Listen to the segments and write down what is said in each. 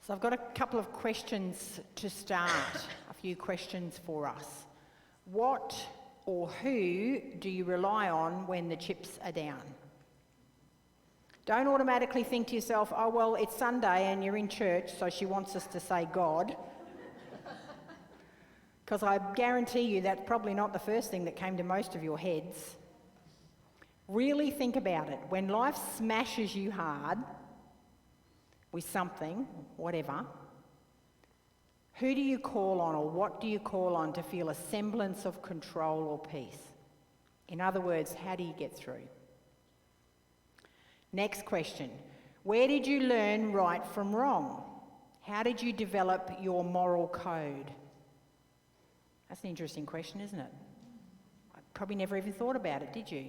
So I've got a couple of questions to start, a few questions for us. What or who do you rely on when the chips are down? Don't automatically think to yourself, oh well, it's Sunday and you're in church, so she wants us to say God. Because I guarantee you that's probably not the first thing that came to most of your heads. Really think about it. When life smashes you hard with something, whatever, who do you call on or what do you call on to feel a semblance of control or peace? In other words, how do you get through? Next question. Where did you learn right from wrong? How did you develop your moral code? That's an interesting question, isn't it? I probably never even thought about it, did you?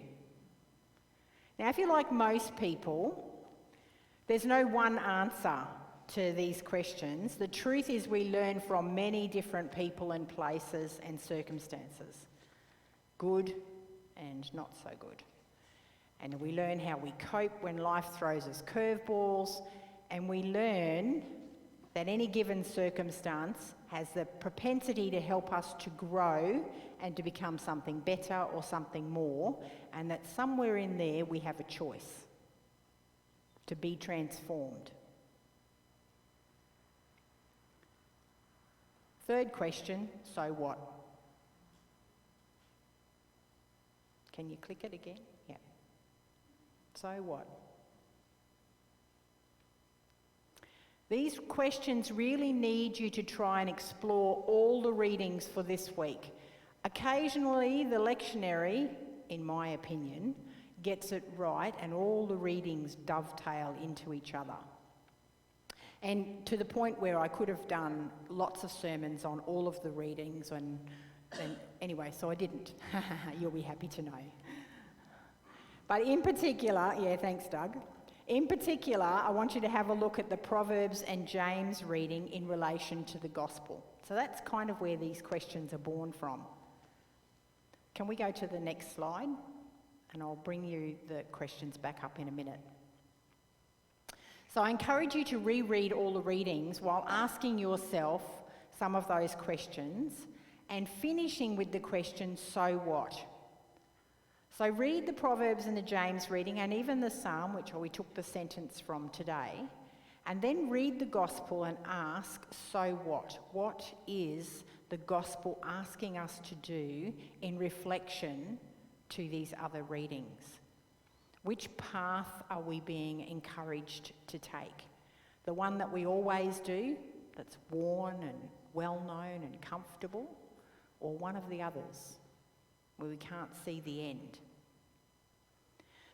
Now, if you're like most people, there's no one answer to these questions. The truth is we learn from many different people and places and circumstances, good and not so good. And we learn how we cope when life throws us curveballs, and we learn that any given circumstance has the propensity to help us to grow and to become something better or something more, and that somewhere in there we have a choice to be transformed. Third question, so what? Can you click it again? Yeah. So what? These questions really need you to try and explore all the readings for this week. Occasionally, the lectionary, in my opinion, gets it right and all the readings dovetail into each other. And to the point where I could have done lots of sermons on all of the readings and anyway, so I didn't. You'll be happy to know. But in particular, yeah, thanks Doug. In particular, I want you to have a look at the Proverbs and James reading in relation to the gospel. So that's kind of where these questions are born from. Can we go to the next slide? And I'll bring you the questions back up in a minute. So I encourage you to reread all the readings while asking yourself some of those questions and finishing with the question, so what? So read the Proverbs and the James reading and even the Psalm, which we took the sentence from today, and then read the Gospel and ask, so what? What is the Gospel asking us to do in reflection to these other readings? Which path are we being encouraged to take? The one that we always do, that's worn and well-known and comfortable, or one of the others where we can't see the end?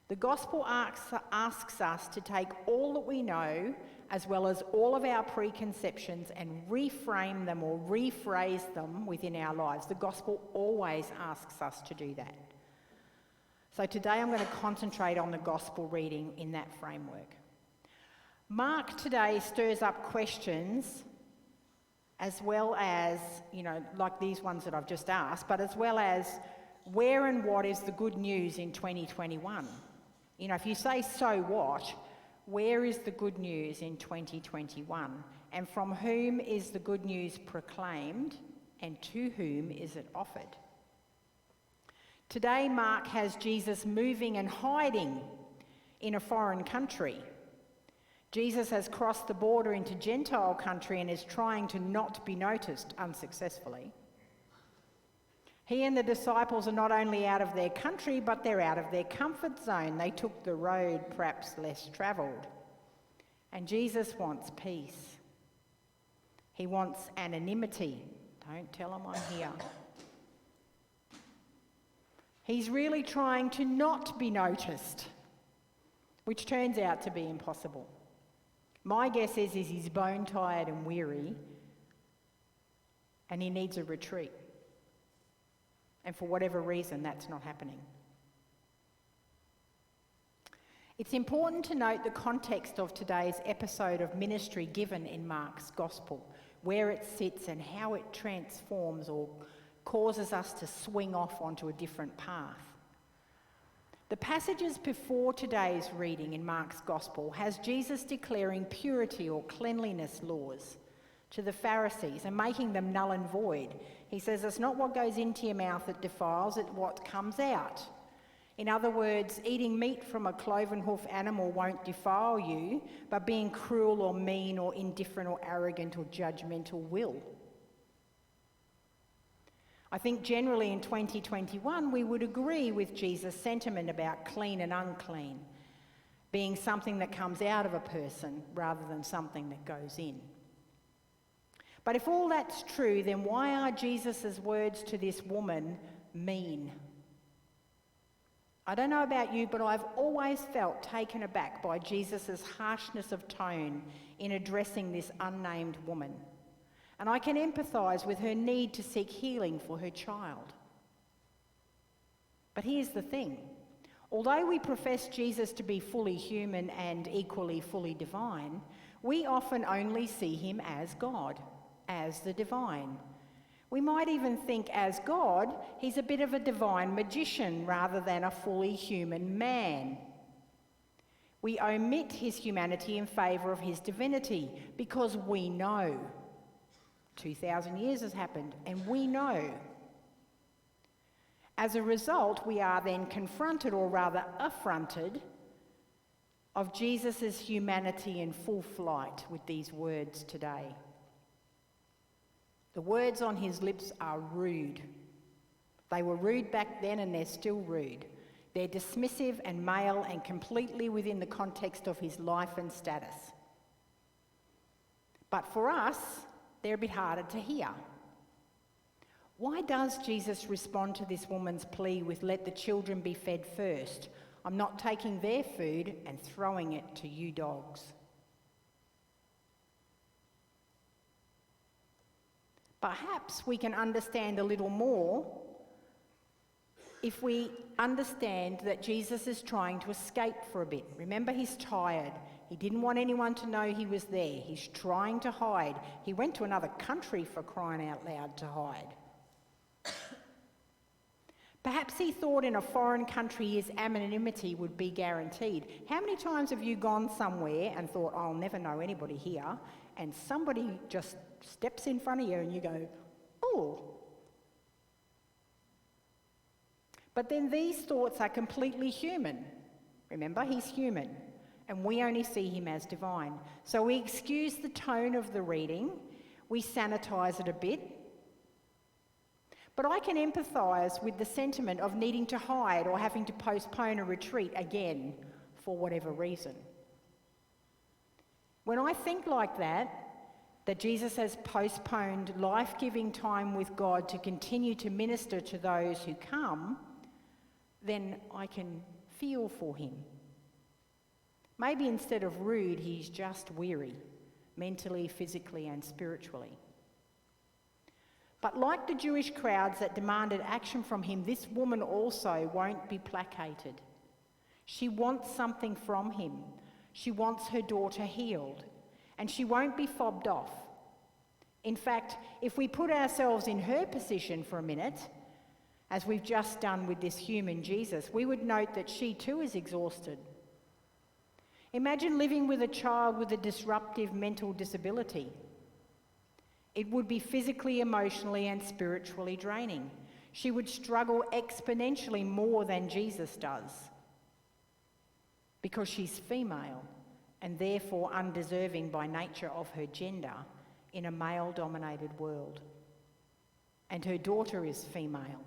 The gospel asks us to take all that we know, as well as all of our preconceptions, and reframe them or rephrase them within our lives. The gospel always asks us to do that. So today I'm going to concentrate on the gospel reading in that framework. Mark today stirs up questions as well as, like these ones that I've just asked, but as well as where and what is the good news in 2021? If you say, so what, where is the good news in 2021? And from whom is the good news proclaimed, and to whom is it offered? Today, Mark has Jesus moving and hiding in a foreign country. Jesus has crossed the border into Gentile country and is trying to not be noticed unsuccessfully. He and the disciples are not only out of their country, but they're out of their comfort zone. They took the road perhaps less travelled. And Jesus wants peace. He wants anonymity. Don't tell him I'm here. He's really trying to not be noticed, which turns out to be impossible. My guess is he's bone-tired and weary, and he needs a retreat. And for whatever reason, that's not happening. It's important to note the context of today's episode of ministry given in Mark's Gospel, where it sits and how it transforms or causes us to swing off onto a different path. The passages before today's reading in Mark's Gospel has Jesus declaring purity or cleanliness laws to the Pharisees and making them null and void. He says it's not what goes into your mouth that defiles, it's what comes out. In other words, eating meat from a cloven hoof animal won't defile you, but being cruel or mean or indifferent or arrogant or judgmental will. I think generally in 2021 we would agree with Jesus' sentiment about clean and unclean being something that comes out of a person rather than something that goes in. But if all that's true, then why are Jesus' words to this woman mean? I don't know about you, but I've always felt taken aback by Jesus' harshness of tone in addressing this unnamed woman. And I can empathise with her need to seek healing for her child. But here's the thing. Although we profess Jesus to be fully human and equally fully divine, we often only see him as God, as the divine. We might even think as God, he's a bit of a divine magician rather than a fully human man. We omit his humanity in favour of his divinity because we know. 2,000 years has happened and we know. As a result, we are then confronted, or rather affronted, of Jesus' humanity in full flight with these words today. The words on his lips are rude. They were rude back then and they're still rude. They're dismissive and male and completely within the context of his life and status. But for us, they're a bit harder to hear. Why does Jesus respond to this woman's plea with "let the children be fed first"? I'm not taking their food and throwing it to you dogs. Perhaps we can understand a little more if we understand that Jesus is trying to escape for a bit. Remember, he's tired. He didn't want anyone to know he was there. He's trying to hide. He went to another country, for crying out loud, to hide. Perhaps he thought in a foreign country his anonymity would be guaranteed. How many times have you gone somewhere and thought, I'll never know anybody here, and somebody just steps in front of you and you go, oh. But then these thoughts are completely human. Remember, he's human, and we only see him as divine. So we excuse the tone of the reading, we sanitise it a bit. But I can empathise with the sentiment of needing to hide or having to postpone a retreat again for whatever reason. When I think like that Jesus has postponed life-giving time with God to continue to minister to those who come, then I can feel for him. Maybe instead of rude, he's just weary, mentally, physically, and spiritually. But like the Jewish crowds that demanded action from him, this woman also won't be placated. She wants something from him. She wants her daughter healed, and she won't be fobbed off. In fact, if we put ourselves in her position for a minute, as we've just done with this human Jesus, we would note that she too is exhausted. Imagine living with a child with a disruptive mental disability. It would be physically, emotionally, and spiritually draining. She would struggle exponentially more than Jesus does because she's female and therefore undeserving by nature of her gender in a male-dominated world. And her daughter is female.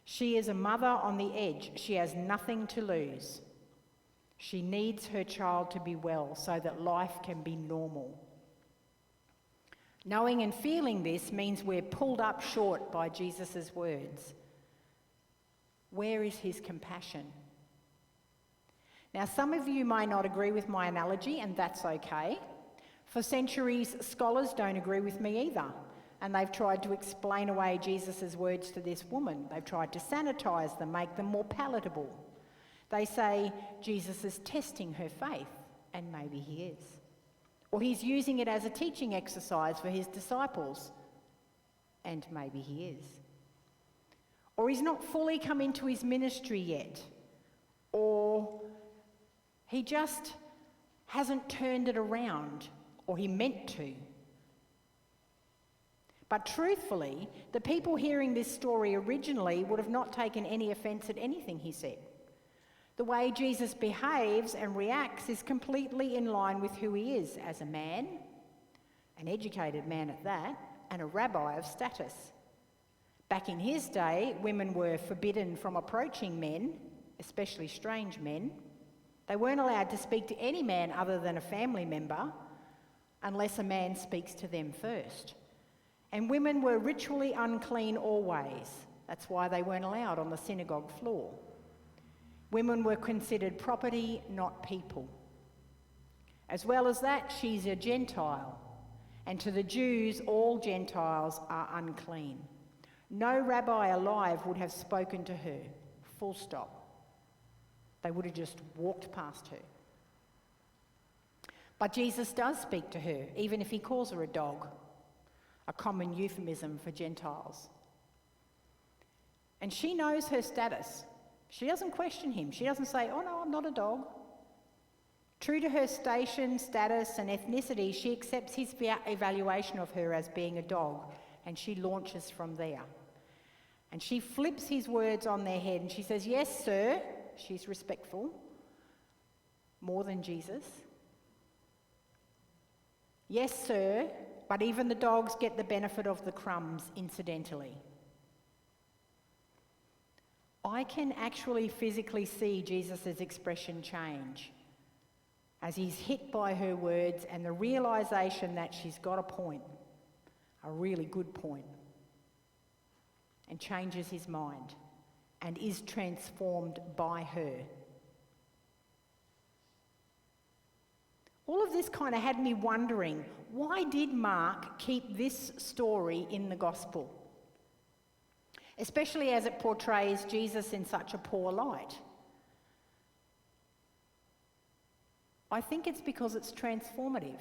She is a mother on the edge. She has nothing to lose. She needs her child to be well so that life can be normal. Knowing and feeling this means we're pulled up short by Jesus' words. Where is his compassion? Now, some of you may not agree with my analogy, and that's okay. For centuries, scholars don't agree with me either, and they've tried to explain away Jesus' words to this woman. They've tried to sanitise them, make them more palatable. They say Jesus is testing her faith, and maybe he is. Or he's using it as a teaching exercise for his disciples, and maybe he is. Or he's not fully come into his ministry yet, He just hasn't turned it around, or he meant to. But truthfully, the people hearing this story originally would have not taken any offence at anything he said. The way Jesus behaves and reacts is completely in line with who he is as a man, an educated man at that, and a rabbi of status. Back in his day, women were forbidden from approaching men, especially strange men. They weren't allowed to speak to any man other than a family member unless a man speaks to them first. And women were ritually unclean always. That's why they weren't allowed on the synagogue floor. Women were considered property, not people. As well as that, she's a Gentile. And to the Jews, all Gentiles are unclean. No rabbi alive would have spoken to her, full stop. They would have just walked past her. But Jesus does speak to her, even if he calls her a dog, a common euphemism for Gentiles. And she knows her status. She doesn't question him. She doesn't say, "Oh no, I'm not a dog." True to her station, status and ethnicity, she accepts his evaluation of her as being a dog, and she launches from there. And she flips his words on their head and she says, "Yes, sir." She's respectful, more than Jesus. "Yes, sir, but even the dogs get the benefit of the crumbs incidentally." I can actually physically see Jesus' expression change as he's hit by her words and the realisation that she's got a point, a really good point, and changes his mind and is transformed by her. All of this kind of had me wondering, why did Mark keep this story in the gospel? Especially as it portrays Jesus in such a poor light. I think it's because it's transformative.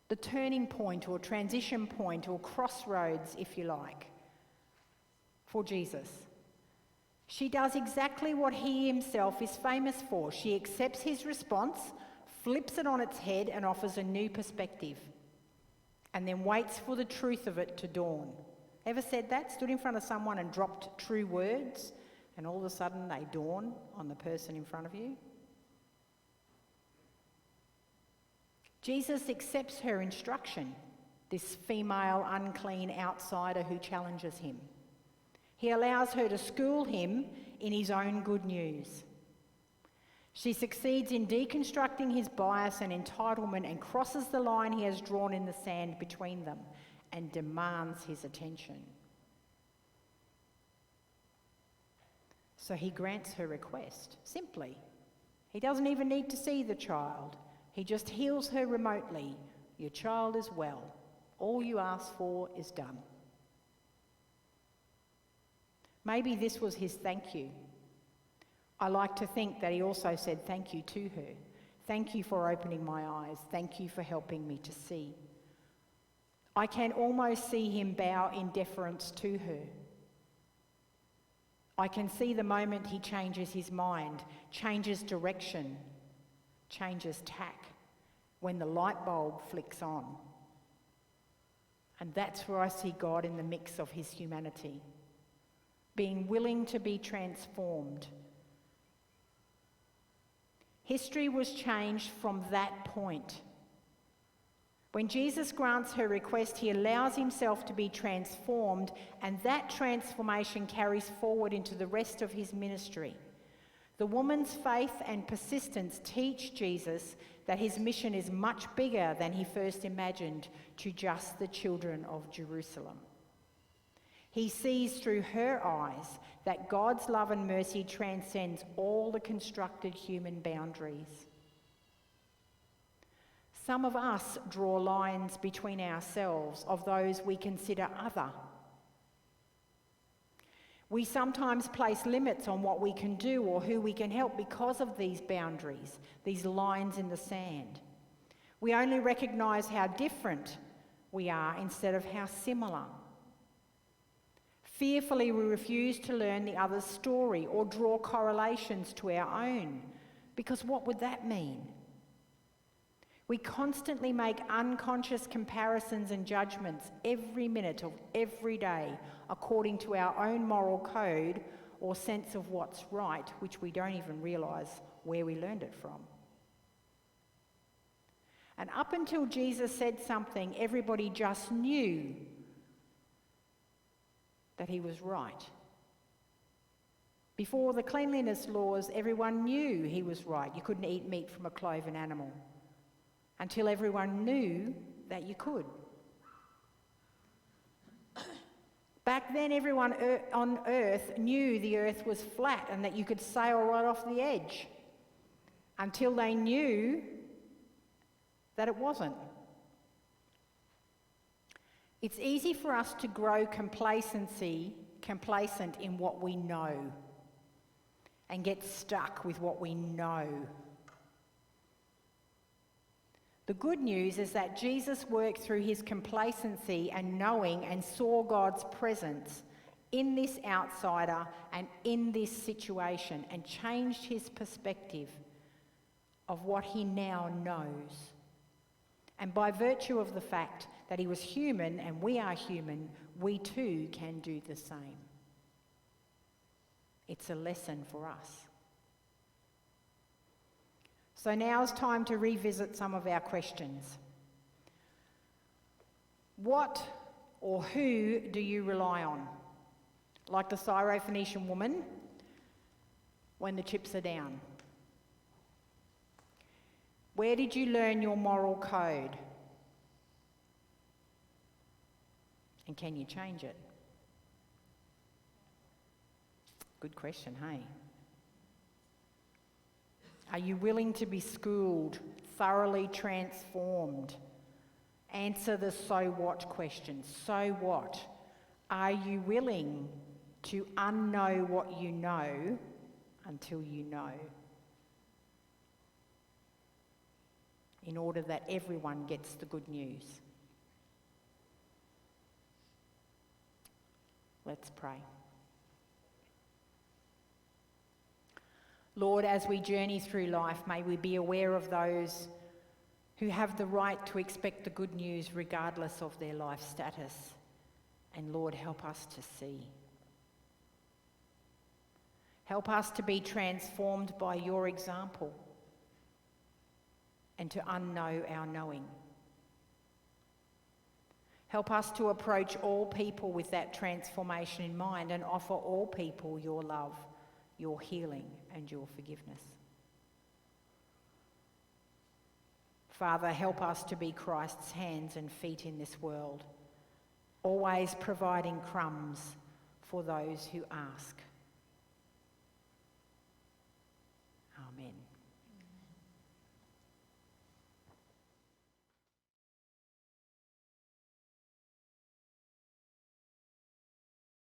The turning point or transition point or crossroads, if you like, for Jesus. She does exactly what he himself is famous for. She accepts his response, flips it on its head and offers a new perspective, and then waits for the truth of it to dawn. Ever said that? Stood in front of someone and dropped true words, and all of a sudden they dawn on the person in front of you? Jesus accepts her instruction, this female unclean outsider who challenges him. He allows her to school him in his own good news. She succeeds in deconstructing his bias and entitlement and crosses the line he has drawn in the sand between them and demands his attention. So he grants her request, simply. He doesn't even need to see the child. He just heals her remotely. "Your child is well. All you ask for is done." Maybe this was his thank you. I like to think that he also said thank you to her. "Thank you for opening my eyes. Thank you for helping me to see." I can almost see him bow in deference to her. I can see the moment he changes his mind, changes direction, changes tack, when the light bulb flicks on. And that's where I see God in the mix of his humanity, being willing to be transformed. History was changed from that point. When Jesus grants her request, he allows himself to be transformed, and that transformation carries forward into the rest of his ministry. The woman's faith and persistence teach Jesus that his mission is much bigger than he first imagined to just the children of Jerusalem. He sees through her eyes that God's love and mercy transcends all the constructed human boundaries. Some of us draw lines between ourselves of those we consider other. We sometimes place limits on what we can do or who we can help because of these boundaries, these lines in the sand. We only recognise how different we are instead of how similar. Fearfully, we refuse to learn the other's story or draw correlations to our own, Because what would that mean? We constantly make unconscious comparisons and judgments every minute of every day according to our own moral code or sense of what's right, which we don't even realise where we learned it from. And up until Jesus said something, everybody just knew that he was right. Before the cleanliness laws, everyone knew he was right. You couldn't eat meat from a cloven animal. Until everyone knew that you could. Back then, everyone on earth knew the earth was flat and that you could sail right off the edge. Until they knew that it wasn't. It's easy for us to grow complacent in what we know and get stuck with what we know. The good news is that Jesus worked through his complacency and knowing and saw God's presence in this outsider and in this situation and changed his perspective of what he now knows. And by virtue of the fact that he was human and we are human, we too can do the same. It's a lesson for us. So now's time to revisit some of our questions. What or who do you rely on? Like the Syrophoenician woman, when the chips are down. Where did you learn your moral code? And can you change it? Good question, hey? Are you willing to be schooled, thoroughly transformed? Answer the so what question. So what? Are you willing to unknow what you know until you know? In order that everyone gets the good news. Let's pray. Lord, as we journey through life, may we be aware of those who have the right to expect the good news regardless of their life status. And Lord, help us to see. Help us to be transformed by your example and to unknow our knowing. Help us to approach all people with that transformation in mind and offer all people your love, your healing and your forgiveness. Father, help us to be Christ's hands and feet in this world, always providing crumbs for those who ask. Amen.